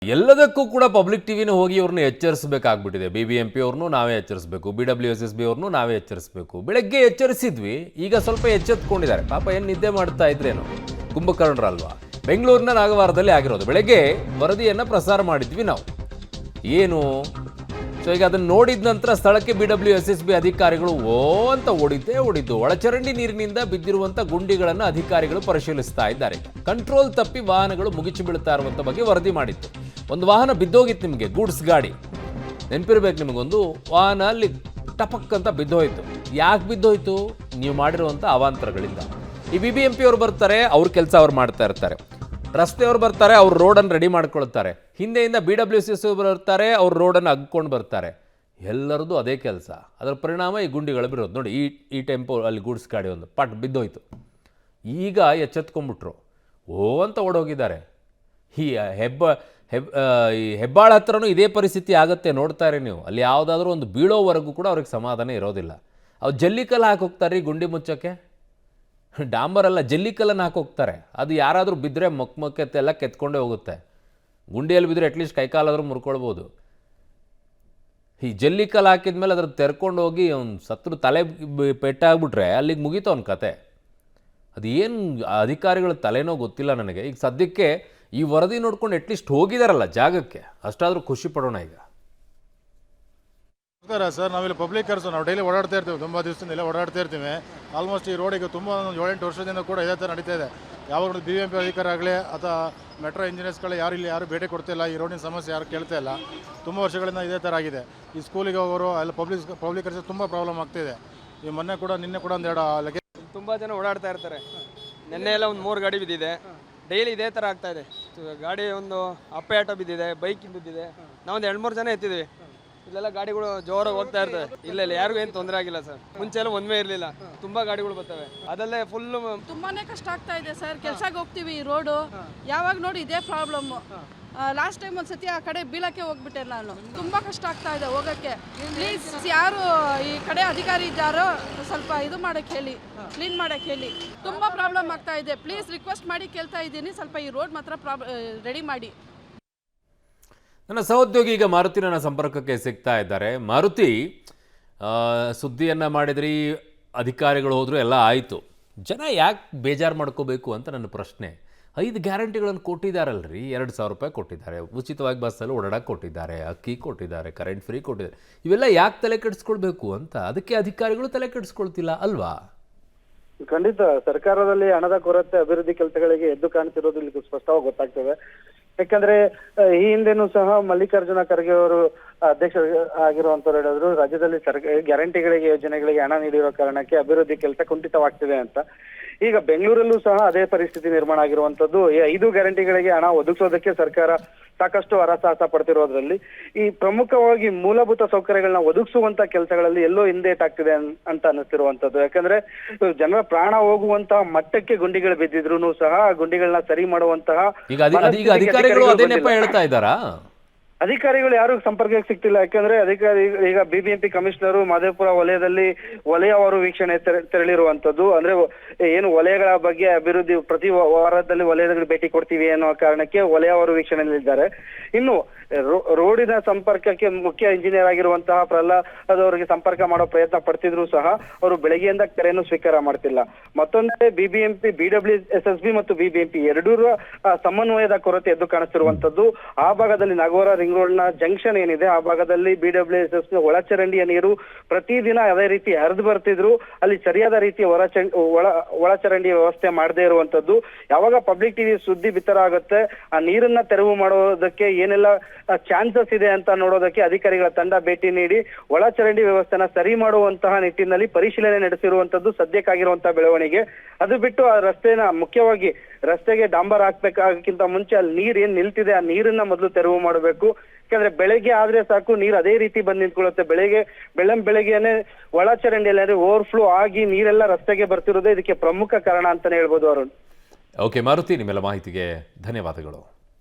ಎಲ್ಲದಕ್ಕೂ ಕೂಡ ಪಬ್ಲಿಕ್ ಟಿವಿನ ಹೋಗಿ ಇವ್ರನ್ನ ಎಚ್ಚರಿಸಬೇಕಾಗ್ಬಿಟ್ಟಿದೆ. BBMP ಅವ್ರನ್ನೂ ನಾವೇ ಎಚ್ಚರಿಸಬೇಕು, BWSSB ಅವ್ರನ್ನೂ ನಾವೇ ಎಚ್ಚರಿಸಬೇಕು. ಬೆಳಗ್ಗೆ ಎಚ್ಚರಿಸಿದ್ವಿ, ಈಗ ಸ್ವಲ್ಪ ಎಚ್ಚೆತ್ಕೊಂಡಿದ್ದಾರೆ. ಪಾಪ ಏನು ನಿದ್ದೆ ಮಾಡ್ತಾ ಇದ್ರೇನು, ಕುಂಭಕರ್ಣರಲ್ವಾ. ಬೆಂಗಳೂರಿನ ನಾಗವಾರದಲ್ಲಿ ಆಗಿರೋದು. ಬೆಳಗ್ಗೆ ವರದಿಯನ್ನು ಪ್ರಸಾರ ಮಾಡಿದ್ವಿ ನಾವು. ಏನು ಸೊ ಈಗ ಅದನ್ನು ನೋಡಿದ ನಂತರ ಸ್ಥಳಕ್ಕೆ BWSSB ಅಧಿಕಾರಿಗಳು ಅಂತ ಓಡಿದ್ದು. ಒಳಚರಂಡಿ ನೀರಿನಿಂದ ಬಿದ್ದಿರುವಂಥ ಗುಂಡಿಗಳನ್ನು ಅಧಿಕಾರಿಗಳು ಪರಿಶೀಲಿಸ್ತಾ ಇದ್ದಾರೆ. ಕಂಟ್ರೋಲ್ ತಪ್ಪಿ ವಾಹನಗಳು ಮುಗಿಚಿ ಬೀಳ್ತಾ ಇರುವಂಥ ಬಗ್ಗೆ ವರದಿ ಮಾಡಿತ್ತು. ಒಂದು ವಾಹನ ಬಿದ್ದೋಗಿತ್ತು ನಿಮಗೆ, ಗೂಡ್ಸ್ ಗಾಡಿ ನೆನಪಿರ್ಬೇಕು ನಿಮಗೊಂದು ವಾಹನ ಅಲ್ಲಿ ಟಪಕ್ ಅಂತ ಬಿದ್ದೋಯ್ತು. ಯಾಕೆ ಬಿದ್ದೋಯ್ತು? ನೀವು ಮಾಡಿರುವಂಥ ಅವಾಂತರಗಳಿಂದ. ಈ BBMP ಅವರು ಬರ್ತಾರೆ, ಅವ್ರ ಕೆಲಸ ಅವ್ರು ಮಾಡ್ತಾ ಇರ್ತಾರೆ. ರಸ್ತೆಯವ್ರು ಬರ್ತಾರೆ, ಅವ್ರು ರೋಡನ್ನು ರೆಡಿ ಮಾಡ್ಕೊಳ್ತಾರೆ. ಹಿಂದೆಯಿಂದ BWSSB ಬರ್ತಾರೆ, ಅವ್ರು ರೋಡನ್ನು ಅಗ್ಕೊಂಡು ಬರ್ತಾರೆ. ಎಲ್ಲರದು ಅದೇ ಕೆಲಸ. ಅದರ ಪರಿಣಾಮ ಈ ಗುಂಡಿಗಳು ಬಿರೋದು. ನೋಡಿ, ಈ ಟೆಂಪೋ ಅಲ್ಲಿ ಗೂಡ್ಸ್ ಗಾಡಿ ಒಂದು ಪಟ್ ಬಿದ್ದೋಯ್ತು. ಈಗ ಎಚ್ಚೆತ್ಕೊಂಡ್ಬಿಟ್ರು, ಅಂತ ಓಡೋಗಿದ್ದಾರೆ. ಈ ಹೆಬ್ಬಾಳ ಹತ್ರನೂ ಇದೇ ಪರಿಸ್ಥಿತಿ ಆಗುತ್ತೆ, ನೋಡ್ತಾ ಇರಿ ನೀವು. ಅಲ್ಲಿ ಯಾವುದಾದ್ರೂ ಒಂದು ಬೀಳೋವರೆಗೂ ಕೂಡ ಅವ್ರಿಗೆ ಸಮಾಧಾನ ಇರೋದಿಲ್ಲ. ಅವ್ರು ಜಲ್ಲಿಕಲ್ಲು ಹಾಕೋಗ್ತಾರೆ ರೀ ಗುಂಡಿ ಮುಚ್ಚೋಕ್ಕೆ. ಡಾಂಬರಲ್ಲ, ಜಲ್ಲಿಕಲ್ಲನ್ನು ಹಾಕೋಗ್ತಾರೆ. ಅದು ಯಾರಾದರೂ ಬಿದ್ದರೆ ಮೊಕ್ಕೆಲ್ಲ ಕೆತ್ಕೊಂಡೇ ಹೋಗುತ್ತೆ. ಗುಂಡಿಯಲ್ಲಿ ಬಿದ್ದರೆ ಅಟ್ಲೀಸ್ಟ್ ಕೈಕಾಲಾದರೂ ಮುರ್ಕೊಳ್ಬೋದು. ಈ ಜಲ್ಲಿಕಲ್ಲು ಹಾಕಿದ ಮೇಲೆ ಅದ್ರ ತೆರ್ಕೊಂಡು ಹೋಗಿ ಅವ್ನು ಸತ್ರು ತಲೆ ಪೆಟ್ಟಾಗ್ಬಿಟ್ರೆ ಅಲ್ಲಿಗೆ ಮುಗೀತು ಅವ್ನ ಕತೆ. ಅದು ಏನು ಅಧಿಕಾರಿಗಳ ತಲೆನೋ ಗೊತ್ತಿಲ್ಲ ನನಗೆ. ಈಗ ಸದ್ಯಕ್ಕೆ ಈ ವರದಿ ನೋಡ್ಕೊಂಡು ಅಟ್ಲೀಸ್ಟ್ ಹೋಗಿದಾರಲ್ಲ ಜಾಗಕ್ಕೆ, ಅಷ್ಟಾದರೂ ಖುಷಿ ಪಡೋಣ. ಈಗ ನಮಸ್ಕಾರ ಸರ್, ನಾವಿಲ್ಲಿ ಪಬ್ಲಿಕರ್ಸು. ನಾವು ಡೈಲಿ ಓಡಾಡ್ತಾ ಇರ್ತೀವಿ, ತುಂಬ ದಿವಸದಿಂದ ಎಲ್ಲ ಓಡಾಡ್ತಾ ಇರ್ತೀವಿ. ಆಲ್ಮೋಸ್ಟ್ ಈ ರೋಡಿಗೆ ತುಂಬ 7-8 ವರ್ಷದಿಂದ ಕೂಡ ಇದೇ ಥರ ನಡೀತಾ ಇದೆ. ಯಾವಾಗ BBMP ಅಧಿಕಾರಿ ಆಗಲಿ ಅಥವಾ ಮೆಟ್ರೋ ಇಂಜಿನಿಯರ್ಸ್ಗಳು ಯಾರು ಭೇಟಿ ಕೊಡ್ತಿಲ್ಲ. ಈ ರೋಡಿನ ಸಮಸ್ಯೆ ಯಾರು ಕೇಳ್ತಾ ಇಲ್ಲ. ತುಂಬ ವರ್ಷಗಳಿಂದ ಇದೇ ಥರ ಆಗಿದೆ. ಈ ಸ್ಕೂಲಿಗೆ ಹೋಗೋರು ಎಲ್ಲ ಪಬ್ಲಿಕರ್ಸ್ ತುಂಬ ಪ್ರಾಬ್ಲಮ್ ಆಗ್ತಿದೆ. ಈ ನಿನ್ನೆ ಕೂಡ ಒಂದೆರಡು ತುಂಬ ಜನ ಓಡಾಡ್ತಾ ಇರ್ತಾರೆ. ನಿನ್ನೆ ಎಲ್ಲ ಒಂದು 3 ಗಾಡಿ ಬಿದ್ದಿದೆ. ಡೈಲಿ ಇದೇ ಥರ ಆಗ್ತಾ ಇದೆ. ಗಾಡಿ ಒಂದು ಅಪ್ಪೆ ಆಟೋ ಬಿದ್ದಿದೆ, ಬೈಕ್ ಬಿದ್ದಿದೆ. ನಾವೊಂದು 2-3 ಜನ ಎತ್ತಿದ್ವಿ. ಇಲ್ಲೆಲ್ಲ ಗಾಡಿಗಳು ಜೋರಾಗಿ ಹೋಗ್ತಾ ಇರ್ತವೆ. ಇಲ್ಲ ಯಾರಿಗೂ ಏನು ತೊಂದರೆ ಆಗಿಲ್ಲ ಸರ್. ಮುಂಚೆ ಎಲ್ಲ ಒಂದೇ ಇರಲಿಲ್ಲ, ತುಂಬಾ ಗಾಡಿಗಳು ಬರ್ತವೆ. ಅದಲ್ಲೇ ಫುಲ್ ತುಂಬಾನೇ ಕಷ್ಟ ಆಗ್ತಾ ಇದೆ ಸರ್. ಕೆಲ್ಸಕ್ಕೆ ಹೋಗ್ತೀವಿ, ಈ ರೋಡು ಯಾವಾಗ ನೋಡಿ ಇದೇ ಪ್ರಾಬ್ಲಮ್. ಲಾಸ್ಟ್ ಟೈಮ್ ಒಂದ್ಸತಿ ಆ ಕಡೆ ಬೀಳಕ್ಕೆ ಹೋಗ್ಬಿಟ್ಟೆ ನಾನು. ತುಂಬಾ ಕಷ್ಟ ಆಗ್ತಾ ಇದೆ ಹೋಗಕ್ಕೆ. ಪ್ಲೀಸ್ ಯಾರು ಈ ಕಡೆ ಅಧಿಕಾರಿ ಇದ್ದಾರೋ ಸ್ವಲ್ಪ ಇದು ಮಾಡಕ್ಕೆ ಹೇಳಿ, ಕ್ಲೀನ್ ಮಾಡಕ್ಕೆ ಹೇಳಿ. ತುಂಬಾ ಪ್ರಾಬ್ಲಮ್ ಆಗ್ತಾ ಇದೆ. ಪ್ಲೀಸ್ ರಿಕ್ವೆಸ್ಟ್ ಮಾಡಿ ಕೇಳ್ತಾ ಇದ್ದೀನಿ, ಸ್ವಲ್ಪ ಈ ರೋಡ್ ಮಾತ್ರ ರೆಡಿ ಮಾಡಿ. ನನ್ನ ಸಹೋದ್ಯೋಗಿ ಈಗ ಮಾರುತಿ ನನ್ನ ಸಂಪರ್ಕಕ್ಕೆ ಸಿಗ್ತಾ ಇದ್ದಾರೆ. ಮಾರುತಿ, ಸುದ್ದಿಯನ್ನು ಮಾಡಿದ್ರಿ, ಅಧಿಕಾರಿಗಳು ಹೋದ್ರು, ಎಲ್ಲ ಆಯಿತು. ಜನ ಯಾಕೆ ಬೇಜಾರು ಮಾಡ್ಕೋಬೇಕು ಅಂತ ನನ್ನ ಪ್ರಶ್ನೆ. 5 ಗ್ಯಾರಂಟಿಗಳನ್ನು ಕೊಟ್ಟಿದ್ದಾರಲ್ರಿ. 2,000 ರೂಪಾಯಿ ಕೊಟ್ಟಿದ್ದಾರೆ, ಉಚಿತವಾಗಿ ಬಸ್ಸಲ್ಲಿ ಓಡಾಡಕ್ಕೆ ಕೊಟ್ಟಿದ್ದಾರೆ, ಅಕ್ಕಿ ಕೊಟ್ಟಿದ್ದಾರೆ, ಕರೆಂಟ್ ಫ್ರೀ ಕೊಟ್ಟಿದ್ದಾರೆ. ಇವೆಲ್ಲ ಯಾಕೆ ತಲೆ ಕೆಡಿಸ್ಕೊಳ್ಬೇಕು ಅಂತ ಅದಕ್ಕೆ ಅಧಿಕಾರಿಗಳು ತಲೆ ಕೆಡಿಸ್ಕೊಳ್ತಿಲ್ಲ ಅಲ್ವಾ? ಖಂಡಿತ ಸರ್ಕಾರದಲ್ಲಿ ಹಣದ ಕೊರತೆ ಅಭಿವೃದ್ಧಿ ಕೆಲಸಗಳಿಗೆ ಎದ್ದು ಕಾಣ್ತಿರೋದು ಇಲ್ಲಿ ಸ್ಪಷ್ಟವಾಗಿ ಗೊತ್ತಾಗ್ತದೆ. ಯಾಕಂದ್ರೆ ಈ ಹಿಂದೆನೂ ಸಹ ಮಲ್ಲಿಕಾರ್ಜುನ ಖರ್ಗೆ ಅವರು ಅಧ್ಯಕ್ಷ ಆಗಿರುವಂತವ್ರು ಹೇಳಿದ್ರು, ರಾಜ್ಯದಲ್ಲಿ ಗ್ಯಾರಂಟಿಗಳಿಗೆ ಯೋಜನೆಗಳಿಗೆ ಹಣ ನೀಡಿರೋ ಕಾರಣಕ್ಕೆ ಅಭಿವೃದ್ಧಿ ಕೆಲಸ ಕುಂಠಿತವಾಗ್ತಿದೆ ಅಂತ. ಈಗ ಬೆಂಗಳೂರಲ್ಲೂ ಸಹ ಅದೇ ಪರಿಸ್ಥಿತಿ ನಿರ್ಮಾಣ ಆಗಿರುವಂತದ್ದು. ಈ 5 ಗ್ಯಾರಂಟಿಗಳಿಗೆ ಹಣ ಒದಗಿಸೋದಕ್ಕೆ ಸರ್ಕಾರ ಸಾಕಷ್ಟು ಹರಸಾಹಸ ಪಡ್ತಿರೋದ್ರಲ್ಲಿ ಈ ಪ್ರಮುಖವಾಗಿ ಮೂಲಭೂತ ಸೌಕರ್ಯಗಳನ್ನ ಒದಗಿಸುವಂತ ಕೆಲಸಗಳಲ್ಲಿ ಎಲ್ಲೋ ಹಿಂದೇಟಾಗ್ತಿದೆ ಅಂತ ಅನ್ನಿಸ್ತಿರುವಂತದ್ದು. ಯಾಕಂದ್ರೆ ಜನರ ಪ್ರಾಣ ಹೋಗುವಂತಹ ಮಟ್ಟಕ್ಕೆ ಗುಂಡಿಗಳು ಬಿದ್ದಿದ್ರು ಸಹ ಆ ಗುಂಡಿಗಳನ್ನ ಸರಿ ಮಾಡುವಂತಹ ಅಧಿಕಾರಿಗಳು ಅದೇ ನೆಪ ಹೇಳ್ತಾ ಇದ್ದಾರಾ? ಅಧಿಕಾರಿಗಳು ಯಾರು ಸಂಪರ್ಕಕ್ಕೆ ಸಿಗ್ತಿಲ್ಲ. ಯಾಕಂದ್ರೆ ಅಧಿಕಾರಿ ಈಗ BBMP ಕಮಿಷನರ್ ಮಾದೇಪುರ ವಲಯದಲ್ಲಿ ವಲಯವಾರು ವೀಕ್ಷಣೆ ತೆರಳಿರುವಂತದ್ದು. ಅಂದ್ರೆ ಏನು ವಲಯಗಳ ಬಗ್ಗೆ ಅಭಿವೃದ್ಧಿ ಪ್ರತಿ ವಾರದಲ್ಲಿ ವಲಯದಲ್ಲಿ ಭೇಟಿ ಕೊಡ್ತೀವಿ ಅನ್ನೋ ಕಾರಣಕ್ಕೆ ವಲಯವಾರು ವೀಕ್ಷಣೆಯಲ್ಲಿದ್ದಾರೆ. ಇನ್ನು ರೋಡಿನ ಸಂಪರ್ಕಕ್ಕೆ ಮುಖ್ಯ ಇಂಜಿನಿಯರ್ ಆಗಿರುವಂತಹ ಪ್ರಹ್ಲಾದ್ ಅವರಿಗೆ ಸಂಪರ್ಕ ಮಾಡೋ ಪ್ರಯತ್ನ ಪಡ್ತಿದ್ರು ಸಹ ಅವರು ಬೆಳಗ್ಗೆಯಿಂದ ಕರೆಯನ್ನು ಸ್ವೀಕಾರ ಮಾಡ್ತಿಲ್ಲ. ಮತ್ತೊಂದೇ BBMP BWSSB ಮತ್ತು BBMP ಎರಡೂರ ಸಮನ್ವಯದ ಕೊರತೆ ಎದ್ದು ಕಾಣಿಸ್ತಿರುವಂತದ್ದು. ಆ ಭಾಗದಲ್ಲಿ ನಾಗವಾರ ರಿಂಗ್ ರೋಡ್ ನ ಜಂಕ್ಷನ್ ಏನಿದೆ ಆ ಭಾಗದಲ್ಲಿ BWSSB ಒಳಚರಂಡಿಯ ನೀರು ಪ್ರತಿದಿನ ಅದೇ ರೀತಿ ಹರಿದು ಬರ್ತಿದ್ರು. ಅಲ್ಲಿ ಸರಿಯಾದ ರೀತಿಯ ಒಳಚರಂಡಿ ವ್ಯವಸ್ಥೆ ಮಾಡದೇ ಇರುವಂತದ್ದು. ಯಾವಾಗ ಪಬ್ಲಿಕ್ ಟಿವಿ ಸುದ್ದಿ ಬಿತ್ತರ ಆಗುತ್ತೆ, ಆ ನೀರನ್ನ ತೆರವು ಮಾಡೋದಕ್ಕೆ ಏನೆಲ್ಲ ಚಾನ್ಸಸ್ ಇದೆ ಅಂತ ನೋಡೋದಕ್ಕೆ ಅಧಿಕಾರಿಗಳ ತಂಡ ಭೇಟಿ ನೀಡಿ ಒಳಚರಂಡಿ ವ್ಯವಸ್ಥೆನ ಸರಿ ಮಾಡುವಂತಹ ನಿಟ್ಟಿನಲ್ಲಿ ಪರಿಶೀಲನೆ ನಡೆಸಿರುವಂತದ್ದು ಸದ್ಯಕ್ಕಾಗಿರುವಂತಹ ಬೆಳವಣಿಗೆ. ಅದು ಬಿಟ್ಟು ಆ ರಸ್ತೆನ ಮುಖ್ಯವಾಗಿ ರಸ್ತೆಗೆ ಡಾಂಬರ್ ಹಾಕ್ಬೇಕಾಗಕ್ಕಿಂತ ಮುಂಚೆ ಅಲ್ಲಿ ನೀರ್ ಏನ್ ನಿಲ್ತಿದೆ ಆ ನೀರನ್ನ ಮೊದಲು ತೆರವು ಮಾಡಬೇಕು. ಯಾಕಂದ್ರೆ ಬೆಳಗ್ಗೆ ಆದ್ರೆ ಸಾಕು ನೀರ್ ಅದೇ ರೀತಿ ಬಂದ್ ನಿಂತ್ಕೊಳ್ಳುತ್ತೆ. ಬೆಳಗ್ಗೆನೆ ಒಳಚರಂಡಿಯಲ್ಲಿ ಓವರ್ಫ್ಲೋ ಆಗಿ ನೀರೆಲ್ಲ ರಸ್ತೆಗೆ ಬರ್ತಿರೋದೇ ಇದಕ್ಕೆ ಪ್ರಮುಖ ಕಾರಣ ಅಂತಾನೆ ಹೇಳ್ಬೋದು ಅರುಣ್. ಓಕೆ ಮಾರುತಿ, ನಿಮ್ಮೆಲ್ಲ ಮಾಹಿತಿಗೆ ಧನ್ಯವಾದಗಳು.